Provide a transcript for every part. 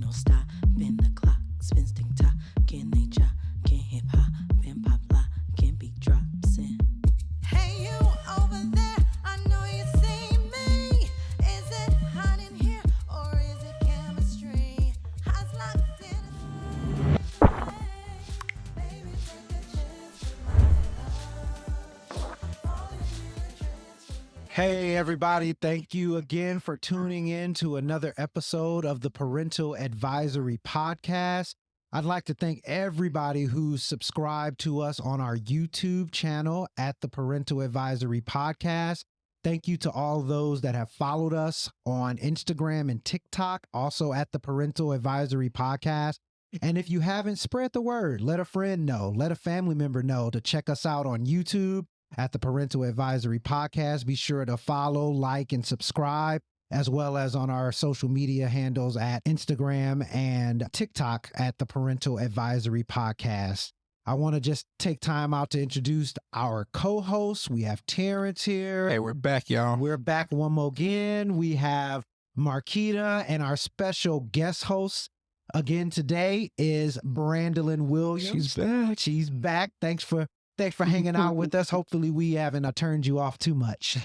no stopping the clock. Spins tick tock, can they chop? Can hip hop and pop lock? Can beat drops in? Hey, you over there, I know you see me. Is it hot in here or is it chemistry? How's locked in? Baby, take a chance to Hey, everybody. Thank you again for tuning in to another episode of the Parental Advisory Podcast. I'd like to thank everybody who's subscribed to us on our YouTube channel at the Parental Advisory Podcast. Thank you to all those that have followed us on Instagram and TikTok, also at the Parental Advisory Podcast. And if you haven't, spread the word. Let a friend know. Let a family member know to check us out on YouTube at the Parental Advisory Podcast. Be sure to follow, like, and subscribe, as well as on our social media handles at Instagram and TikTok at the Parental Advisory Podcast. I want to just take time out to introduce our co-hosts. We have Terrence here. Hey, we're back, y'all. We're back one more again. We have Marquita, and our special guest host again today is Brandolyn Williams. She's back. She's back. Thanks for hanging out with us. Hopefully we haven't turned you off too much.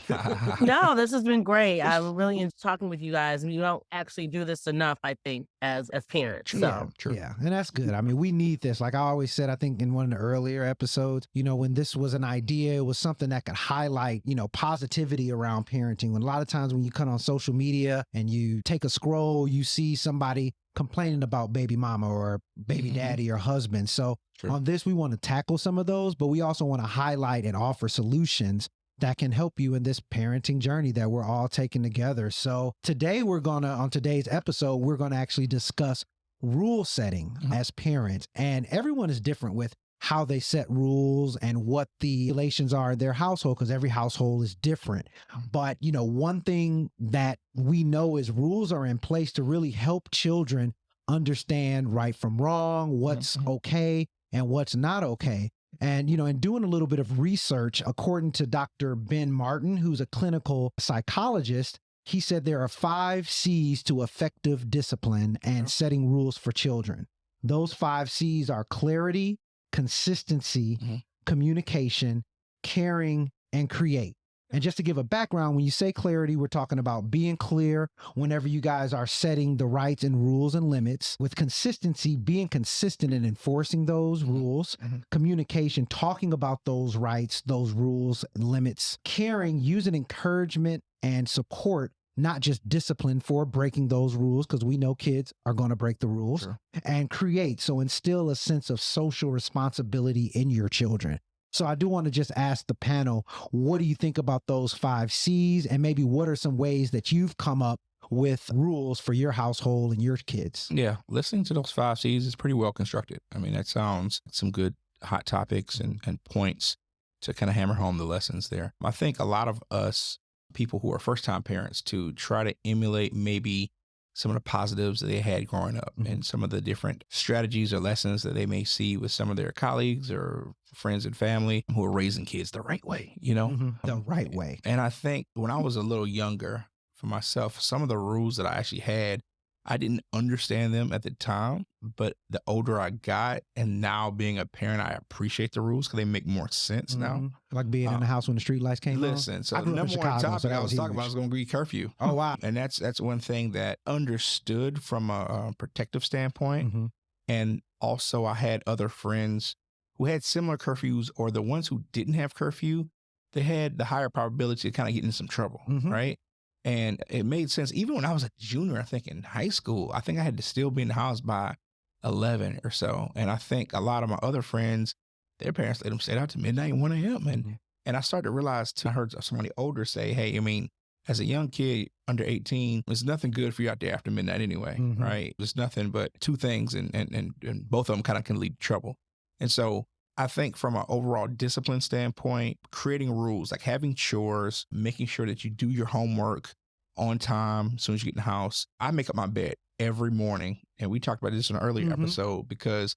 No, this has been great. I really enjoyed talking with you guys. We don't actually do this enough, I think, as parents. So. Yeah, true. Yeah, and that's good. I mean, we need this. Like I always said, I think in one of the earlier episodes, when this was an idea, it was something that could highlight, positivity around parenting. When a lot of times when you come on social media and you take a scroll, you see somebody complaining about baby mama or baby daddy or husband. So on this, we want to tackle some of those, but we also want to highlight and offer solutions that can help you in this parenting journey that we're all taking together. So today on today's episode, we're going to actually discuss rule setting as parents. And everyone is different with how they set rules and what the regulations are in their household, because every household is different. But, one thing that we know is rules are in place to really help children understand right from wrong, what's okay and what's not okay. And, in doing a little bit of research, according to Dr. Ben Martin, who's a clinical psychologist, he said there are 5 C's to effective discipline and setting rules for children. Those 5 C's are clarity, consistency, communication, caring, and create. And just to give a background, when you say clarity, we're talking about being clear whenever you guys are setting the rights and rules and limits. With consistency, being consistent in enforcing those rules. Communication, talking about those rights, those rules, limits. Caring, using encouragement and support, not just discipline for breaking those rules, because we know kids are going to break the rules. And create, so instill a sense of social responsibility in your children. So I do want to just ask the panel, what do you think about those 5 C's? And maybe what are some ways that you've come up with rules for your household and your kids? Yeah, listening to those 5 C's is pretty well constructed. I mean, that sounds like some good hot topics and points to kind of hammer home the lessons there. I think a lot of us people who are first-time parents to try to emulate maybe some of the positives that they had growing up and some of the different strategies or lessons that they may see with some of their colleagues or friends and family who are raising kids the right way, The right way. And I think when I was a little younger for myself, some of the rules that I actually had, I didn't understand them at the time, but the older I got and now being a parent, I appreciate the rules because they make more sense now. Like being in the house when the street lights came on? Listen, so the number one topic I was talking about was going to be curfew. Oh, wow. And that's one thing that understood from a protective standpoint. And also I had other friends who had similar curfews, or the ones who didn't have curfew, they had the higher probability of kind of getting in some trouble, right? And it made sense. Even when I was a junior, I think in high school, I think I had to still be in the house by 11 or so. And I think a lot of my other friends, their parents let them stay out to midnight, 1 a.m. And I started to realize, I heard somebody older say, hey, I mean, as a young kid under 18, there's nothing good for you out there after midnight anyway, right? There's nothing but 2 things, and both of them kind of can lead to trouble. And so I think from an overall discipline standpoint, creating rules, like having chores, making sure that you do your homework on time as soon as you get in the house. I make up my bed every morning. And we talked about this in an earlier episode because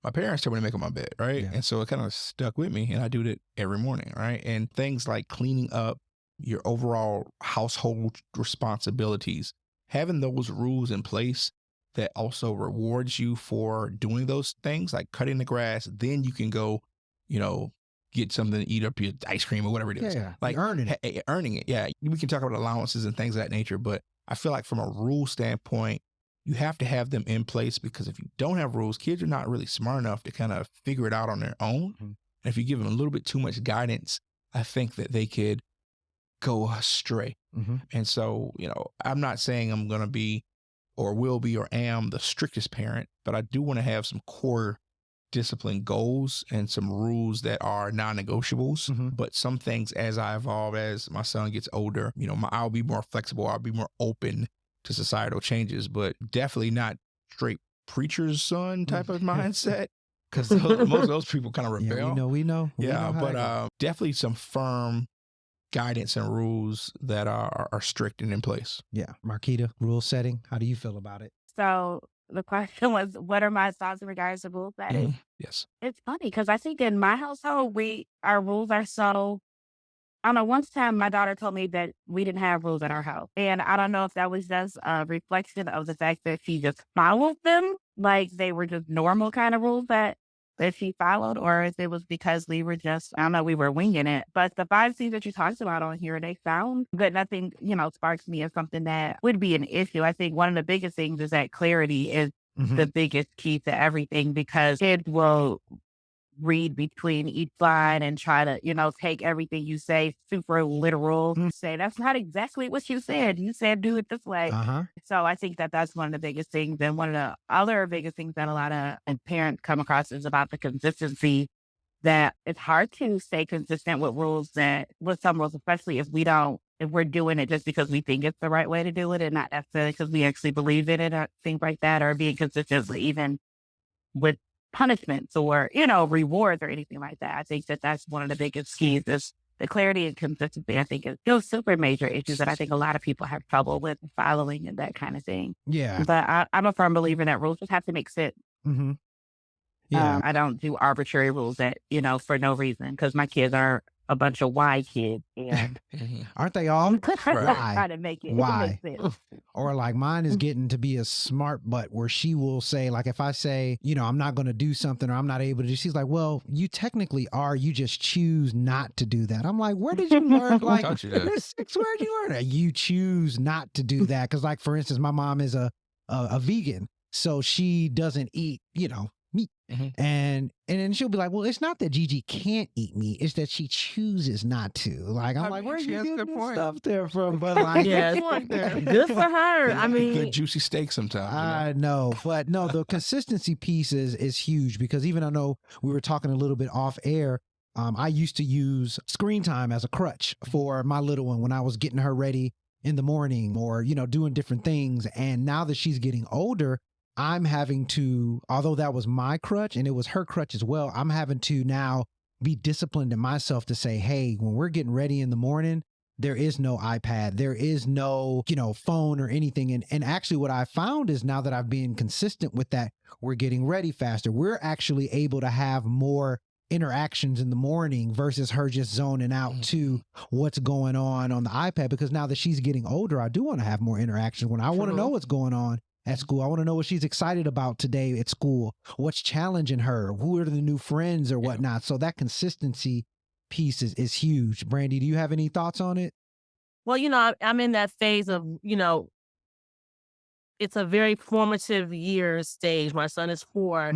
my parents told me to make up my bed, right? Yeah. And so it kind of stuck with me, and I do it every morning, right? And things like cleaning up your overall household responsibilities, having those rules in place that also rewards you for doing those things, like cutting the grass, then you can go, get something to eat up your ice cream or whatever it is. Yeah, Like earning it. earning it. Yeah. We can talk about allowances and things of that nature, but I feel like from a rule standpoint, you have to have them in place, because if you don't have rules, kids are not really smart enough to kind of figure it out on their own. Mm-hmm. And if you give them a little bit too much guidance, I think that they could go astray. Mm-hmm. And so, I'm not saying I'm going to be or will be or am the strictest parent, but I do want to have some core discipline goals and some rules that are non-negotiables. Mm-hmm. But some things, as I evolve, as my son gets older, I'll be more flexible. I'll be more open to societal changes, but definitely not straight preacher's son type of mindset, because most of those people kind of rebel. Yeah, we know. Yeah, but definitely some firm guidance and rules that are strict and in place. Yeah. Marquita, rule setting. How do you feel about it? So the question was, what are my thoughts in regards to rule setting? Yes. It's funny because I think in my household, our rules are so, I don't know, one time my daughter told me that we didn't have rules in our house. And I don't know if that was just a reflection of the fact that she just followed them, like they were just normal kind of rules that she followed, or if it was because we were just, I don't know, we were winging it. But the 5 things that you talked about on here, they sound good. Nothing, sparks me as something that would be an issue. I think one of the biggest things is that clarity is the biggest key to everything, because kids will read between each line and try to, take everything you say super literal. Say, that's not exactly what you said. You said do it this way. So I think that that's one of the biggest things. And one of the other biggest things that a lot of parents come across is about the consistency, that it's hard to stay consistent with some rules, especially if we're doing it just because we think it's the right way to do it and not necessarily because we actually believe in it or things like that, or being consistent even with punishments or, rewards or anything like that. I think that that's one of the biggest keys is the clarity and consistency. I think is still super major issues that I think a lot of people have trouble with following and that kind of thing. Yeah. But I'm a firm believer that rules just have to make sense. Mm-hmm. Yeah. I don't do arbitrary rules that, for no reason, because my kids are a bunch of why kids. And aren't they all? I'm trying to make it Why? make sense. Or like mine is getting to be a smart butt where she will say, like, if I say, I'm not going to do something or I'm not able to do, she's like, well, you technically are, you just choose not to do that. I'm like, where did you learn? Like, where'd you learn that? You choose not to do that. Cause like, for instance, my mom is a vegan, so she doesn't eat, meat. And then she'll be like, well, it's not that Gigi can't eat meat, it's that she chooses not to. Like, I'm like, where you get this stuff there from? But like, good for her. I mean, good juicy steak sometimes. I know, but no, the consistency piece is huge, because even I know we were talking a little bit off air. I used to use screen time as a crutch for my little one when I was getting her ready in the morning or, doing different things. And now that she's getting older, I'm having to, although that was my crutch and it was her crutch as well, I'm having to now be disciplined in myself to say, hey, when we're getting ready in the morning, there is no iPad, there is no, phone or anything. And actually what I found is, now that I've been consistent with that, we're getting ready faster. We're actually able to have more interactions in the morning versus her just zoning out to what's going on the iPad. Because now that she's getting older, I do want to have more interaction when I want to know what's going on at school. I want to know what she's excited about today at school, what's challenging her, who are the new friends or whatnot. So that consistency piece is huge. Brandy, do you have any thoughts on it? Well, I'm in that phase of, it's a very formative year stage. My son is 4.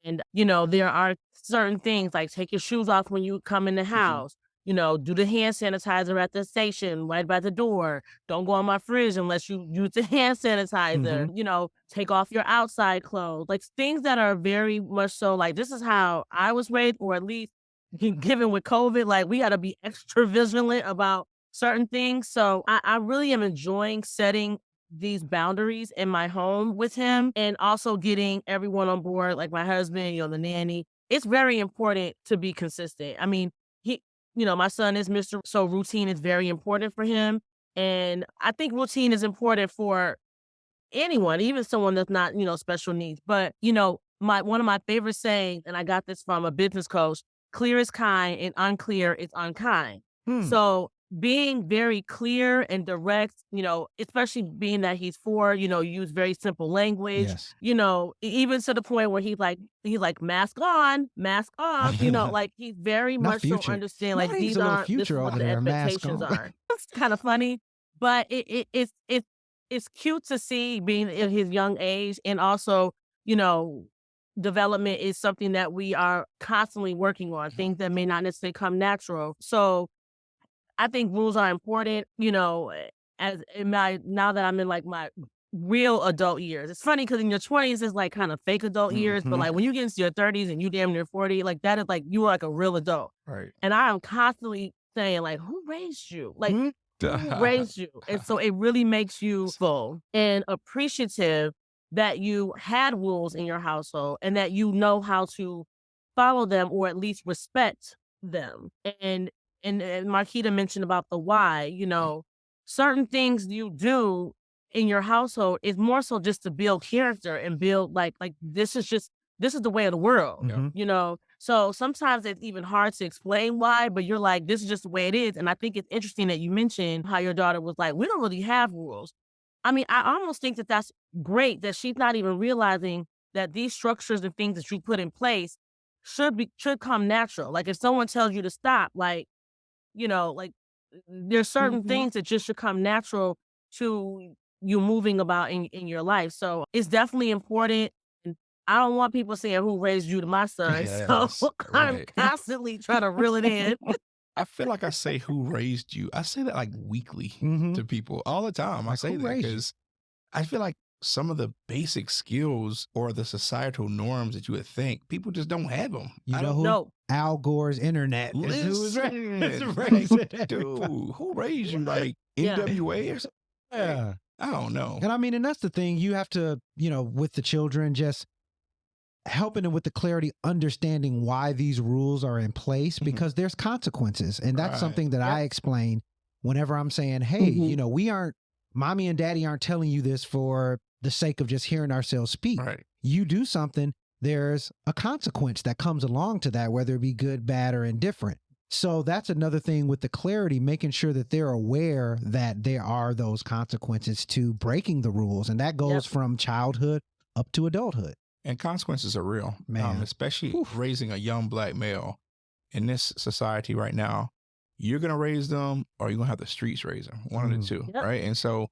And, there are certain things like take your shoes off when you come in the house. Do the hand sanitizer at the station, right by the door. Don't go on my fridge unless you use the hand sanitizer. Take off your outside clothes. Like things that are very much so like, this is how I was raised, or at least given with COVID, like we got to be extra vigilant about certain things. So I really am enjoying setting these boundaries in my home with him, and also getting everyone on board, like my husband, the nanny. It's very important to be consistent. I mean, my son is so routine is very important for him. And I think routine is important for anyone, even someone that's not, special needs. But, one of my favorite sayings, and I got this from a business coach, clear is kind and unclear is unkind. So being very clear and direct, especially being that he's 4, use very simple language, Yes. even to the point where he's like, mask on, mask off, like he's very Not much so Future. understand, No, like, he's these a little aren't, this is Future what over the there, mask expectations on. are. It's kind of funny, but it's cute to see being at his young age. And also, you know, development is something that we are constantly working on, things that may not necessarily come natural. So I think rules are important, as in now that I'm in like my real adult years. It's funny because in your 20s it's like kind of fake adult years, but like when you get into your 30s and you damn near 40, like that is like you are like a real adult. Right. And I am constantly saying like, who raised you? Like who raised you? And so it really makes you full and appreciative that you had rules in your household and that you know how to follow them or at least respect them. And Marquita mentioned about the why, certain things you do in your household is more so just to build character and build like this is the way of the world, Mhm. So sometimes it's even hard to explain why, but you're like, this is just the way it is. And I think it's interesting that you mentioned how your daughter was like, we don't really have rules. I mean, I almost think that that's great that she's not even realizing that these structures and things that you put in place should come natural. Like if someone tells you to stop, like, like there's certain things that just should come natural to you moving about in your life. So it's definitely important. And I don't want people saying who raised you to my son. Yes, So I'm right. constantly trying to reel it in. I feel like I say who raised you. I say that like weekly Mhm. to people all the time. I Like, say who that raised you? because I feel like some of the basic skills or the societal norms that you would think people just don't have them. You I know don't who? No. Al Gore's internet. is who was listen. raised Like, it. dude, who raised you? Like Yeah. NWA or something? Yeah. I don't know. And I mean, and that's the thing. You have to, with the children, just helping them with the clarity, understanding why these rules are in place because there's consequences. And that's Right. something that Yep. I explain whenever I'm saying, hey, mommy and daddy aren't telling you this for the sake of just hearing ourselves speak. Right. You do something, there's a consequence that comes along to that, whether it be good, bad, or indifferent. So that's another thing with the clarity, making sure that they're aware that there are those consequences to breaking the rules. And that goes from childhood up to adulthood. And consequences are real, Man. especially Oof. raising a young Black male in this society right now. You're going to raise them or you're going to have the streets raise them, one of the two, Yep. right? And so,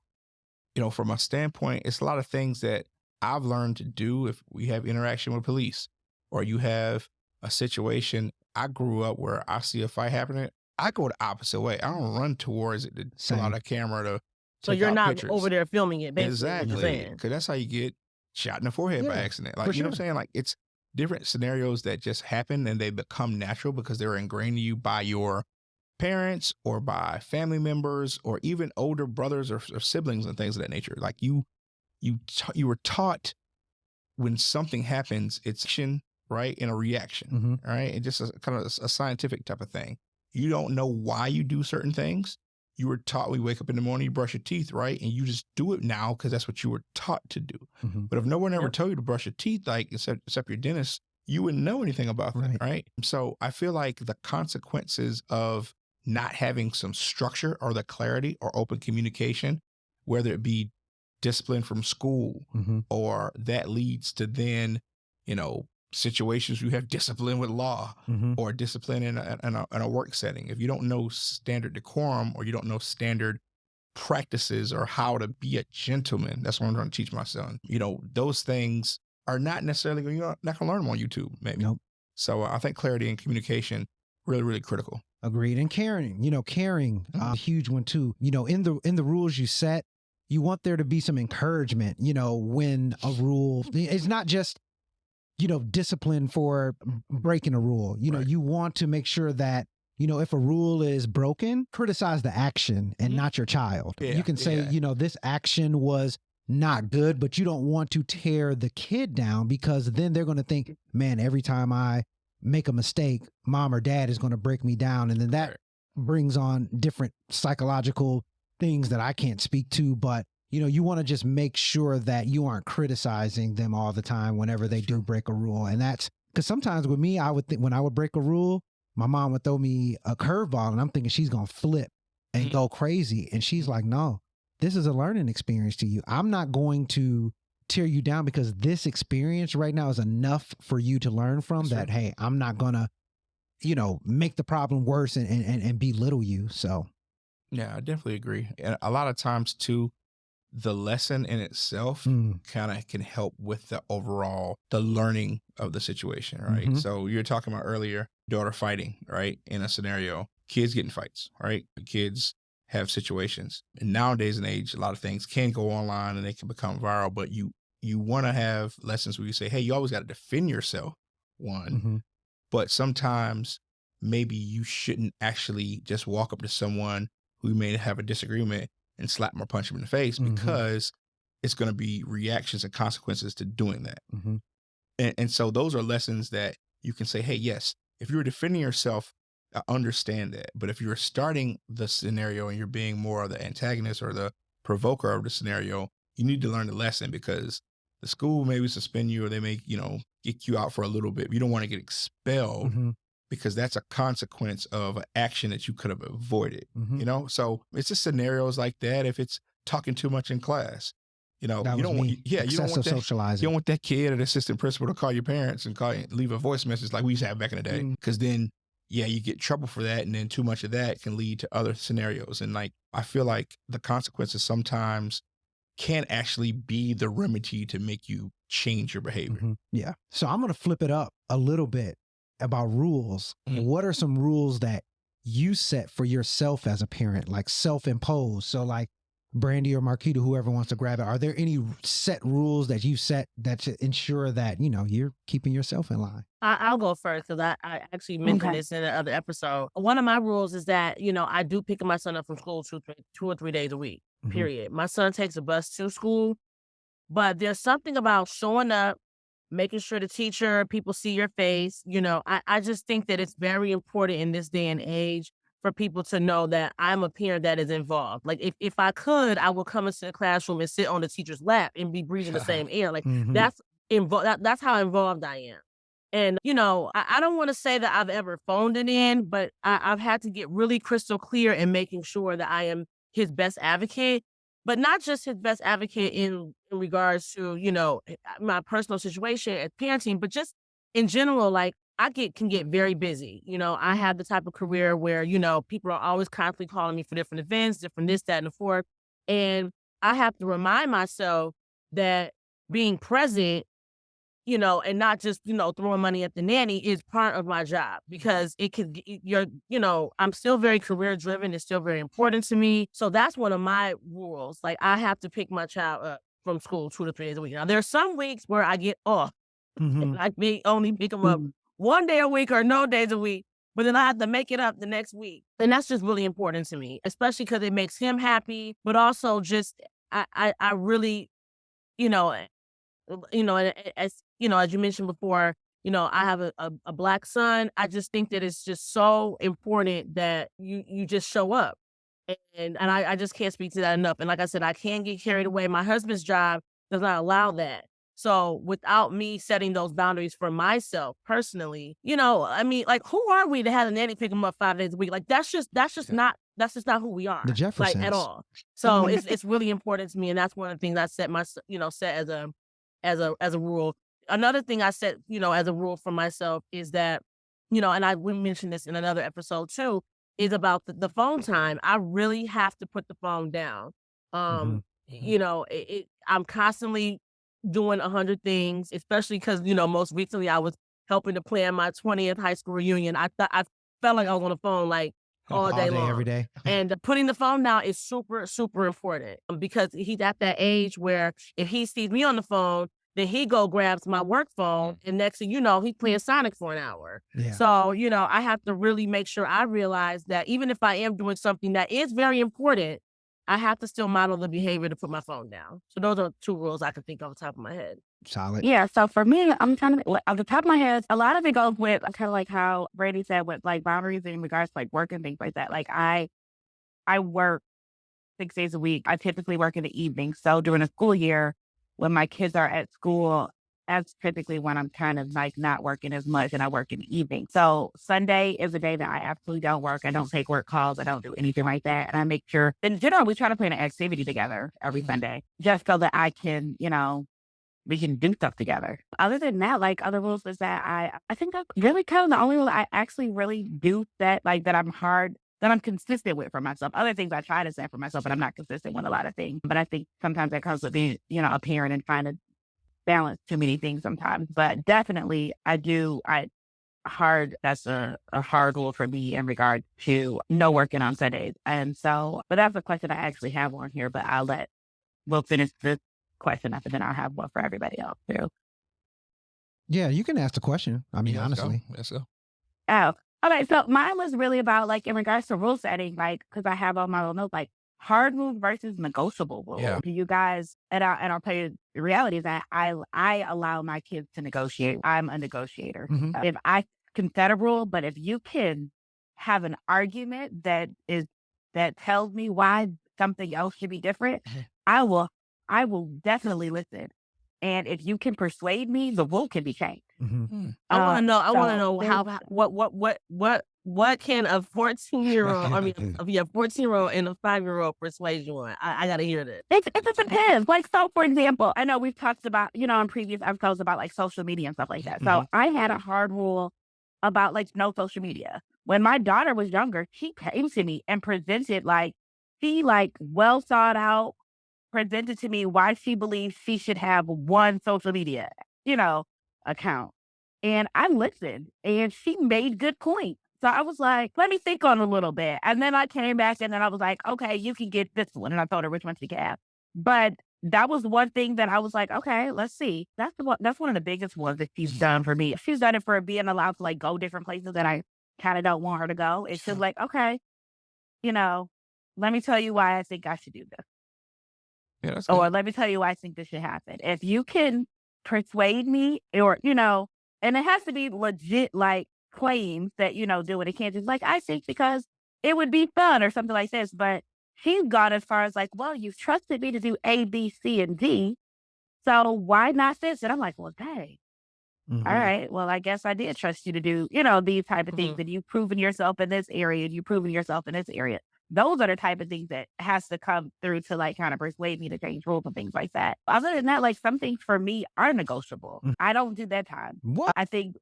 from a standpoint, it's a lot of things that I've learned to do if we have interaction with police or you have a situation. I grew up where I see a fight happening, I go the opposite way. I don't run towards it to pull out Same. a camera to So take you're out not pictures. over there filming it, basically. What you're Exactly. saying. Because that's how you get shot in the forehead by Yeah, accident. for Like, you know sure. what I'm saying? Like, it's different scenarios that just happen and they become natural because they're ingrained in you by your parents or by family members or even older brothers or siblings and things of that nature. Like you were taught when something happens, it's action, right? And a reaction, right? And just kind of a scientific type of thing. You don't know why you do certain things. You were taught when you wake up in the morning, you brush your teeth, right? And you just do it now because that's what you were taught to do. But if no one ever told you to brush your teeth, like except your dentist, you wouldn't know anything about that, right? So I feel like the consequences of not having some structure or the clarity or open communication, whether it be discipline from school or that leads to then, situations you have discipline with law or discipline in a work setting. If you don't know standard decorum or you don't know standard practices or how to be a gentleman, that's what I'm trying to teach my son. Those things are not necessarily, you're not going to learn them on YouTube, maybe. Nope. So I think clarity and communication really, really critical. Agreed. And caring, a huge one too. In the rules you set, you want there to be some encouragement, when a rule, it's not just, discipline for breaking a rule. You want to make sure that, if a rule is broken, criticize the action and not your child. You can say, this action was not good, but you don't want to tear the kid down because then they're going to think, man, every time I make a mistake, mom or dad is going to break me down. And then that brings on different psychological things that I can't speak to, but you want to just make sure that you aren't criticizing them all the time whenever they do break a rule. And that's because sometimes with me, I would think when I would break a rule, my mom would throw me a curveball and I'm thinking she's going to flip. and go crazy. And she's like, no, this is a learning experience to you. I'm not going to tear you down because this experience right now is enough for you to learn from that. Hey, I'm not going to, make the problem worse and belittle you. So. Yeah, I definitely agree. And a lot of times too, the lesson in itself kind of can help with the learning of the situation, right? Mhm. So you're talking about earlier, daughter fighting, right? In a scenario, kids getting fights, right? Kids have situations. And nowadays in age, a lot of things can go online and they can become viral, but you want to have lessons where you say, hey, you always got to defend yourself, one, Mhm. but sometimes maybe you shouldn't actually just walk up to someone who may have a disagreement and slap them or punch them in the face because it's going to be reactions and consequences to doing that. Mhm. And so those are lessons that you can say, hey, yes, if you're defending yourself, I understand that. But if you're starting the scenario and you're being more of the antagonist or the provoker of the scenario, you need to learn the lesson because the school maybe suspend you or they may, kick you out for a little bit. You don't want to get expelled Mhm. because that's a consequence of an action that you could have avoided, Mhm. So it's just scenarios like that. If it's talking too much in class, That you was don't want, me. you don't want Excessive that. You socializing. don't want that kid or the assistant principal to call your parents and leave a voice message like we used to have back in the day. Because then, you get trouble for that. And then too much of that can lead to other scenarios. And I feel like the consequences sometimes can actually be the remedy to make you change your behavior. Yeah. So I'm going to flip it up a little bit about rules. What are some rules that you set for yourself as a parent, like self-imposed? So like Brandy or Marquita, whoever wants to grab it, are there any set rules that you set that to ensure that, you're keeping yourself in line? I'll go first because I actually mentioned Okay. this in another episode. One of my rules is that, I do pick my son up from school 2 or 3 days a week, period. My son takes a bus to school, but there's something about showing up, making sure the teacher, people see your face. I just think that it's very important in this day and age for people to know that I'm a parent that is involved. Like if I could, I would come into the classroom and sit on the teacher's lap and be breathing the same air. Like that's that's how involved I am. And, I don't want to say that I've ever phoned it in, but I've had to get really crystal clear in making sure that I am his best advocate, but not just his best advocate in regards to, my personal situation as parenting, but just in general, like can get very busy. I have the type of career where, people are always constantly calling me for different events, different this, that, and the fourth. And I have to remind myself that being present, and not just, throwing money at the nanny is part of my job because it could, I'm still very career driven. It's still very important to me. So that's one of my rules. Like I have to pick my child up from school 2 to 3 days a week. Now there are some weeks where I get off and I may only pick them up Mhm. one day a week or no days a week, but then I have to make it up the next week. And that's just really important to me, especially because it makes him happy, but also just, I really, you know, as as you mentioned before, I have a black son. I just think that it's just so important that you just show up. And I just can't speak to that enough. And like I said, I can't get carried away. My husband's job does not allow that. So without me setting those boundaries for myself personally, I mean, like who are we to have a nanny pick him up 5 days a week? Like that's just not who we are, The like at Jeffersons. all. So it's really important to me, and that's one of the things I set set as a rule. Another thing I set, as a rule for myself is that, and we mentioned this in another episode too, is about the phone time. I really have to put the phone down. Um, I'm constantly doing 100 things, especially because, most recently I was helping to plan my 20th high school reunion. I felt like I was on the phone like all day All day, every long. day. And putting the phone down is super, super important because he's at that age where if he sees me on the phone, then he grabs my work phone, and next thing you know, he's playing Sonic for an hour. Yeah. So, I have to really make sure I realize that even if I am doing something that is very important, I have to still model the behavior to put my phone down. So those are 2 rules I can think of off the top of my head. Solid. Yeah, so for me, I'm trying to, off the top of my head, a lot of it goes with kind of like how Brady said with like boundaries in regards to like work and things like that. Like I work 6 days a week. I typically work in the evening. So during the school year, when my kids are at school, that's typically when I'm kind of like not working as much and I work in the evening. So Sunday is a day that I absolutely don't work. I don't take work calls. I don't do anything like that. And I make sure, in general, we try to plan an activity together every Sunday just so that I can, we can do stuff together. Other than that, like other rules is that I think that's really kind of the only rule I actually really do that, like that I'm consistent with for myself. Other things I try to set for myself, but I'm not consistent with a lot of things. But I think sometimes that comes with being, a parent and trying to balance too many things sometimes. But definitely that's a hard rule for me in regard to no working on Sundays. And so, but that's a question I actually have on here, but we'll finish this question up and then I'll have one for everybody else too. Yeah, you can ask the question. I mean, Yeah, honestly. Let's go. Oh, okay. So mine was really about like in regards to rule setting, like, cause I have on my little notes, like hard rules versus negotiable rules. Yeah. Do you guys, and I'll tell you the reality is that I allow my kids to negotiate. I'm a negotiator. Mhm. If I can set a rule, but if you can have an argument that tells me why something else should be different, I will definly listen. And if you can persuade me, the rule can be changed. Mhm. I want to know. I want to so know there's- what can a 14-year-old, 14-year-old and a 5-year-old persuade you on? I got to hear this. It depends. Like, so for example, I know we've talked about, in previous episodes about like social media and stuff like that. So I had a hard rule about like no social media. When my daughter was younger, she came to me and presented well thought out, presented to me why she believes she should have one social media, account. And I listened and she made good points. So I was like, let me think on it a little bit. And then I came back and then I was like, okay, you can get this one. And I told her which one she could have. But that was one thing that I was like, okay, let's see. That's one of the biggest ones that she's done for me. She's done it for being allowed to like go different places that I kind of don't want her to go. It's just like, okay, let me tell you why I think I should do this. Yeah, that's Or good. let me tell you why I think this should happen. If you can persuade me or, and it has to be legit like claims that, do it. It can't just like, I think because it would be fun or something like this. But she's gone as far as like, well, you've trusted me to do A, B, C, and D. So why not this? And I'm like, well, dang. Mhm. All right. Well, I guess I did trust you to do, these type of things. And you've proven yourself in this area and you've proven yourself in this area. Those are the type of things that has to come through to like kind of persuade me to change rules and things like that. Other than that, like some things for me are negotiable. I don't do bedtime. What? I think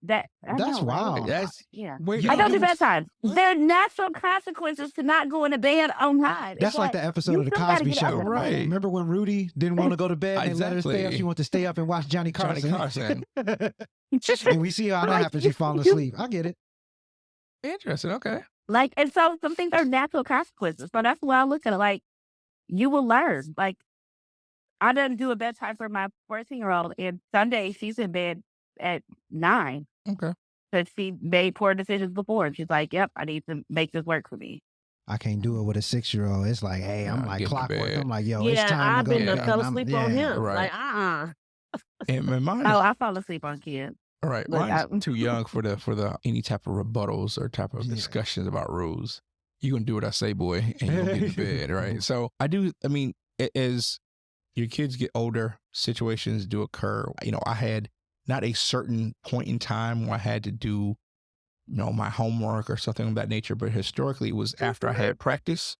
that I That's know, right? wild. That's Yeah. wait. I don't do you- bedtime. There are natural consequences to not going to bed on time. That's like the episode of the still gotta Cosby get up Show. in the Right. morning. Remember when Rudy didn't want to go to bed and they let her stay up? Exactly. She wanted to stay up and watch Johnny Johnny Carson. Carson. And we see how that Like, happens. She's falling asleep. I get it. Interesting. Okay. Like, and so some things are natural consequences. So that's why I look at it. Like, you will learn. Like, I didn't do a bedtime for my 14-year-old, and Sunday she's in bed at 9 Okay. because she made poor decisions before. And she's like, yep, I need to make this work for me. I can't do it with a 6-year-old. It's like, hey, I'm Nah, like get to clockwork. bed. I'm like, yo, it's Yeah, time I've to go been to to bed. fell And I'm- asleep on yeah. him. Right. Like, And mine, Oh, I fall asleep on kids. all right, Look, mine's too young for the any type of rebuttals or type of Yeah. discussions about rules. You gonna do what I say, boy, and you're gonna get to bed, right? So I do. I mean, as your kids get older, situations do occur. I had not a certain point in time where I had to do, my homework or something of that nature, but historically it was after I had practice,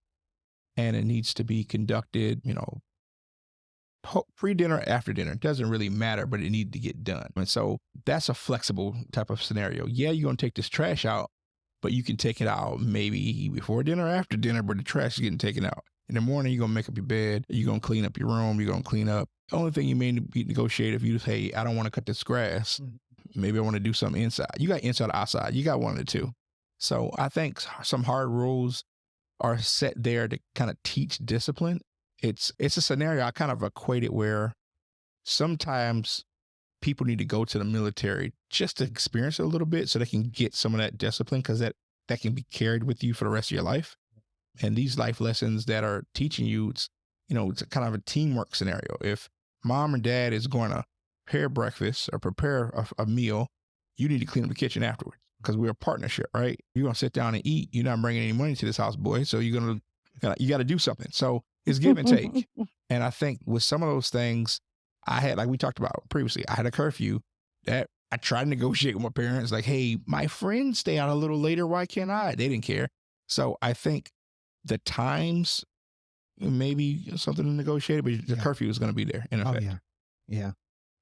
and it needs to be conducted, pre-dinner, after dinner. It doesn't really matter, but it needed to get done. And so that's a flexible type of scenario. Yeah, you're going to take this trash out, but you can take it out maybe before dinner or after dinner, but the trash is getting taken out. In the morning, you're going to make up your bed. You're going to clean up your room. You're going to clean up. The only thing you may be negotiate if you say, hey, I don't want to cut this grass. Maybe I want to do something inside. You got inside or outside. You got one of the two. So I think some hard rules are set there to kind of teach discipline. It's a scenario I kind of equate it where sometimes people need to go to the military just to experience it a little bit so they can get some of that discipline, because that can be carried with you for the rest of your life. And these life lessons that are teaching you, it's a kind of a teamwork scenario. If mom and dad is going to prepare breakfast or prepare a meal, you need to clean up the kitchen afterwards, because we're a partnership, right? You're going to sit down and eat. You're not bringing any money to this house, boy. So you got to do something. So it's give and take. And I think with some of those things, I had, like we talked about previously, I had a curfew that I tried to negotiate with my parents. Like, hey, my friends stay out a little later. Why can't I? They didn't care. So I think the times maybe something to negotiate, but the curfew is going to be there in effect. Oh, yeah.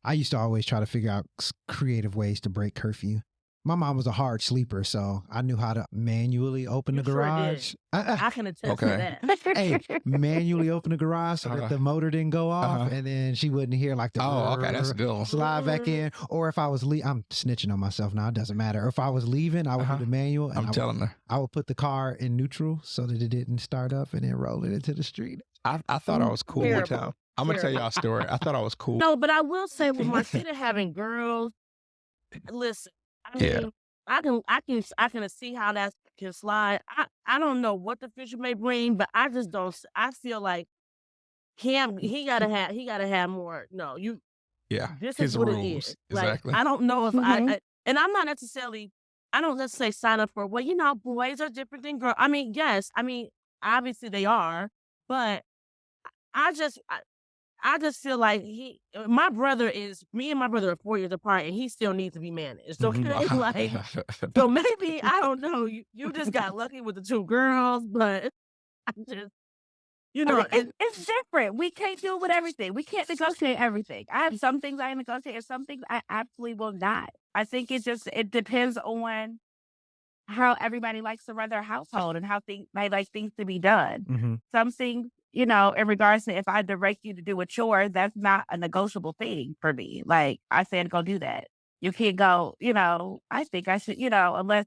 I used to always try to figure out creative ways to break curfew. My mom was a hard sleeper, so I knew how to manually open the garage. I can attest to that. Hey, manually open the garage so that the motor didn't go off, and then she wouldn't hear like the that's good. slide back in. Or if I was I'm snitching on myself now. It doesn't matter. Or if I was leaving, I would do the manual. And I'm telling her. I would put the car in neutral so that it didn't start up and then roll it into the street. I thought I was cool one time. I'm gonna tell y'all a story. I thought I was cool. No, but I will say with Marcita having girls, listen, I mean, I can see how that can slide. I don't know what the future may bring, but I just don't. I feel like he gotta have more. No, this his is what rules. it is. Exactly. Like, I don't know if and I'm not necessarily. I don't just say sign up for. Well, boys are different than girls. I mean, yes. I mean, obviously they are, but I just feel like me and my brother are 4 years apart, and he still needs to be managed. Okay, like, so maybe I don't know. You just got lucky with the 2 girls, but I just, it's different. We can't deal with everything. We can't negotiate everything. I have some things I negotiate, and some things I absolutely will not. I think it depends on how everybody likes to run their household and how they like things to be done. Some things, in regards to if I direct you to do a chore, that's not a negotiable thing for me. Like, I said, go do that. You can't go, I think I should, unless,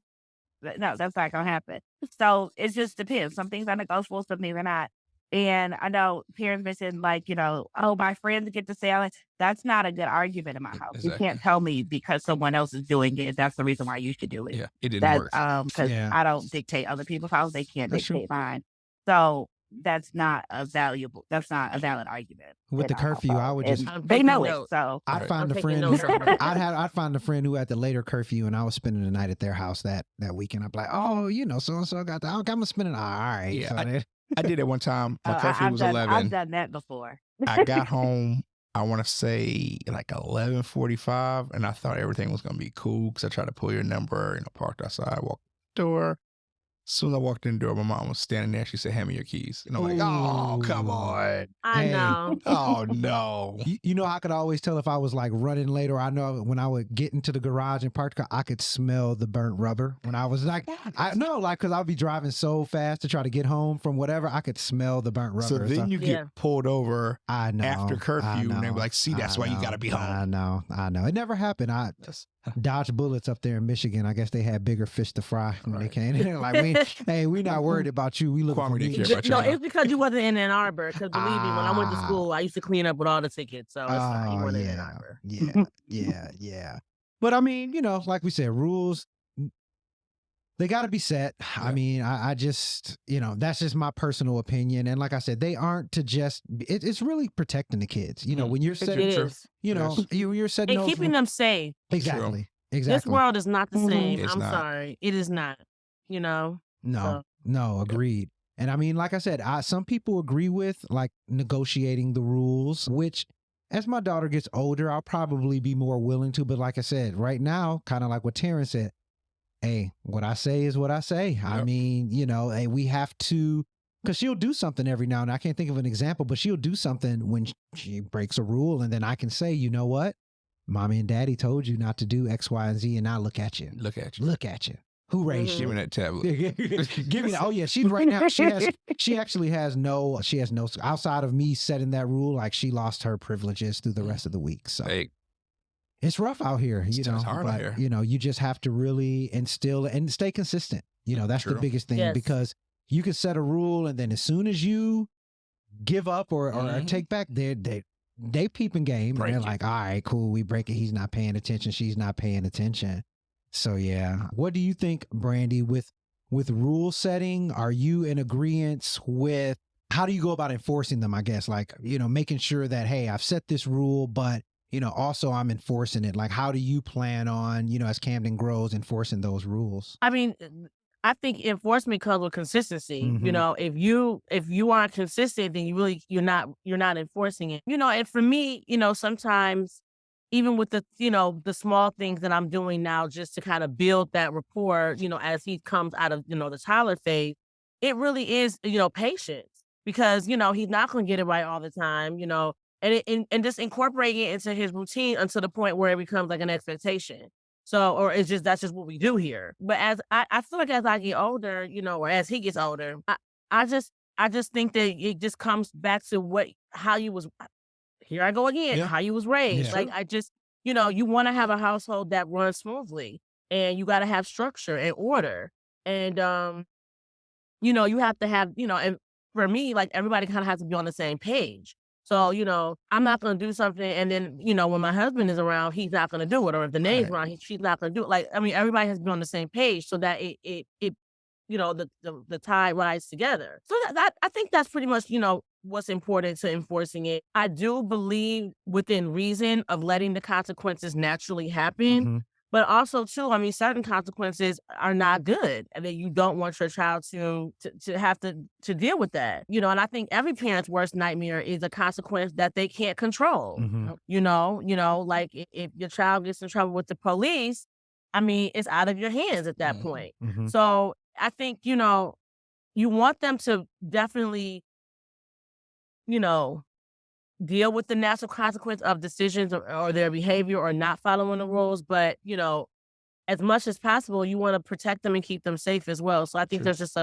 no, that's not going to happen. So it just depends. Some things are negotiable, some things are not. And I know parents mentioned, like, oh, my friends get to say, that's not a good argument in my house. Exactly. You can't tell me because someone else is doing it, that's the reason why you should do it. Yeah, it didn't work. Because I don't dictate other people's house. They can't dictate mine. So that's not a valid argument. With the curfew, I would just they know it. So I'd find a friend. I'd find a friend who had the later curfew, and I was spending the night at their house that weekend. I'd be like, oh, so and so got the. I'm gonna spend it. All right. Yeah, So I did it one time. My curfew was 11. I've done that before. I got home, I want to say like 11:45, and I thought everything was gonna be cool because I tried to pull your number, parked outside, walked the door. As soon as I walked in the door, my mom was standing there. She said, hand me your keys. And I'm like, oh, come on. I know. Oh, no. I could always tell if I was like running late, or I know when I would get into the garage and park the car, I could smell the burnt rubber. When I was like, because I'd be driving so fast to try to get home from whatever, I could smell the burnt rubber. So then you get pulled over after curfew, and they're like, see, that's why you got to be home. I know. It never happened. I dodged bullets up there in Michigan. I guess they had bigger fish to fry when they came in. Like, we're not worried about you. We look for didn't you. care about you. No, it's because you wasn't in Ann Arbor. Because believe me, when I went to school, I used to clean up with all the tickets. So it's fine. You weren't in Ann Arbor. Yeah. But I mean, like we said, rules, they got to be set. Yeah. I mean, I just, that's just my personal opinion. And like I said, they aren't to just, it's really protecting the kids. When you're setting, you're setting and keeping them safe. Exactly. This world is not the same. It's I'm not. Sorry. It is not, No, agreed. And I mean, like I said, some people agree with like negotiating the rules, which as my daughter gets older, I'll probably be more willing to. But like I said, right now, kind of like what Terrence said, hey, what I say is what I say. Yep. I mean, hey, we have to, because she'll do something every now and then. I can't think of an example, but she'll do something when she breaks a rule. And then I can say, you know what? Mommy and daddy told you not to do X, Y, and Z. And now look at you. Look at you. Look at you. Who raised you? Give me that tablet. Give me that. Oh yeah, she's right now. She actually has no. She has no outside of me setting that rule. Like, she lost her privileges through the rest of the week. So it's rough out here. It's hard out here. You just have to really instill and stay consistent. That's the biggest thing, because you can set a rule, and then as soon as you give up or take back, they peeping game, and they're like, all right, cool, we break it. He's not paying attention. She's not paying attention. So yeah, what do you think, Brandy, with rule setting? Are you in agreement with, how do you go about enforcing them? I guess, like, making sure that, hey, I've set this rule, but also I'm enforcing it. Like, how do you plan on, as Camden grows, enforcing those rules? I mean, I think enforcement comes with consistency. You know, if you aren't consistent, then you're not enforcing it. You know, and for me, you know, sometimes even with the small things that I'm doing now just to kind of build that rapport, you know, as he comes out of, the toddler phase, it really is, patience because, he's not going to get it right all the time, and just incorporating it into his routine until the point where it becomes like an expectation. So, or that's just what we do here. But I feel like as I get older, or as he gets older, I just think that it just comes back to how you was, here I go again, Yeah. how you was raised. Yeah. Like I just, you want to have a household that runs smoothly and you got to have structure and order. And, you have to have, and for me, like everybody kind of has to be on the same page. So, I'm not going to do something. And then, when my husband is around, he's not going to do it. Or if the name's around, she's not going to do it. Like, I mean, everybody has to be on the same page so that it the tie rides together. So that I think that's pretty much, what's important to enforcing it. I do believe within reason of letting the consequences naturally happen. But also, too, I mean, certain consequences are not good, and that you don't want your child to have to deal with that. And I think every parent's worst nightmare is a consequence that they can't control. Like if your child gets in trouble with the police, I mean, it's out of your hands at that point. So I think, you want them to definitely, deal with the natural consequence of decisions or their behavior or not following the rules. But, as much as possible, you want to protect them and keep them safe as well. So I think there's just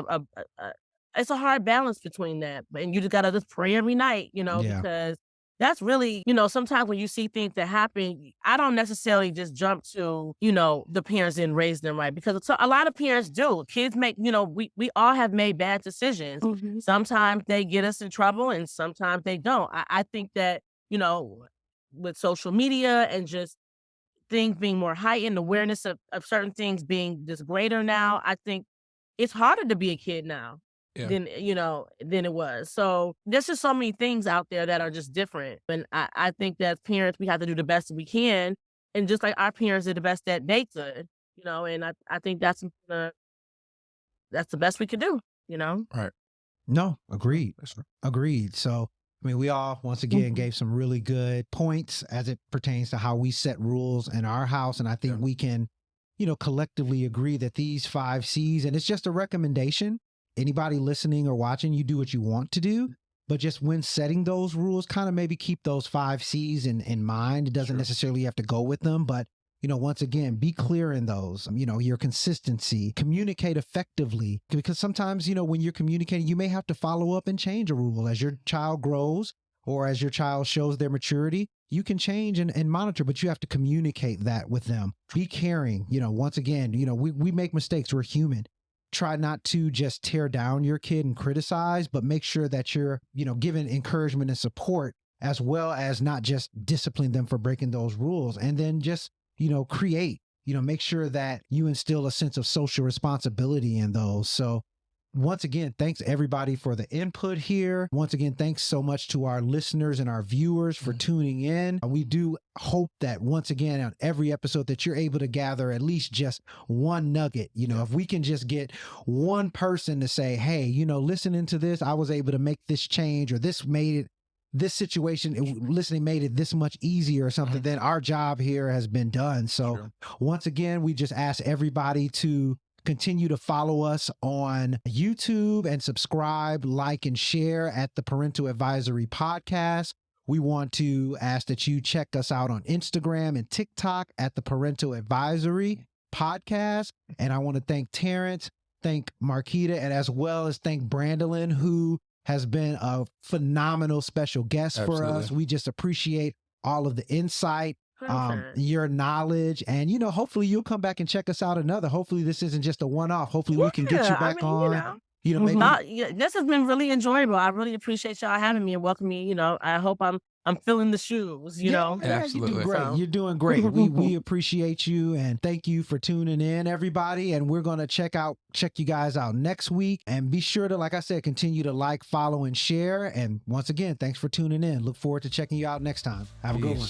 it's a hard balance between that. And you just got to just pray every night, because that's really, sometimes when you see things that happen, I don't necessarily just jump to, the parents didn't raise them right. Because a lot of parents do. Kids make, we all have made bad decisions. Sometimes they get us in trouble and sometimes they don't. I think that, with social media and just things being more heightened, awareness of certain things being just greater now, I think it's harder to be a kid now. Than it was. So there's just so many things out there that are just different. And I think that as parents, we have to do the best that we can. And just like our parents did the best that they could, and I think that's the best we could do, Right. No, agreed. Agreed. So, I mean, we all, once again, gave some really good points as it pertains to how we set rules in our house. And I think we can, collectively agree that these 5 C's, and it's just a recommendation. Anybody listening or watching, you do what you want to do, but just when setting those rules, kind of maybe keep those 5 C's in mind. It doesn't necessarily have to go with them, but once again, be clear in those, your consistency, communicate effectively, because sometimes, when you're communicating, you may have to follow up and change a rule as your child grows or as your child shows their maturity. You can change and monitor, but you have to communicate that with them. Be caring, once again, we make mistakes. We're human. Try not to just tear down your kid and criticize, but make sure that you're, giving encouragement and support, as well as not just discipline them for breaking those rules. And then just, create, make sure that you instill a sense of social responsibility in those. So once again, thanks everybody for the input here. Once again, thanks so much to our listeners and our viewers for tuning in. We do hope that once again, on every episode that you're able to gather at least just one nugget. If we can just get one person to say, hey, listening to this, I was able to make this change, or this situation, listening made it this much easier or something, then our job here has been done. So once again, we just ask everybody to continue to follow us on YouTube and subscribe, like, and share at the Parental Advisory Podcast. We want to ask that you check us out on Instagram and TikTok at the Parental Advisory Podcast. And I want to thank Terrence, thank Marquita, and as well as thank Brandolyn, who has been a phenomenal special guest for us. We just appreciate all of the insight, your knowledge, and hopefully you'll come back and check us out hopefully this isn't just a one-off. Hopefully we can get you back on. Maybe this has been really enjoyable. I really appreciate y'all having me and welcoming me. I hope I'm filling the shoes, Absolutely. You do great. You're doing great. We appreciate you, and thank you for tuning in, everybody. And we're going to check you guys out next week. And be sure to, like I said, continue to like, follow, and share. And once again, thanks for tuning in. Look forward to checking you out next time. Have a good one.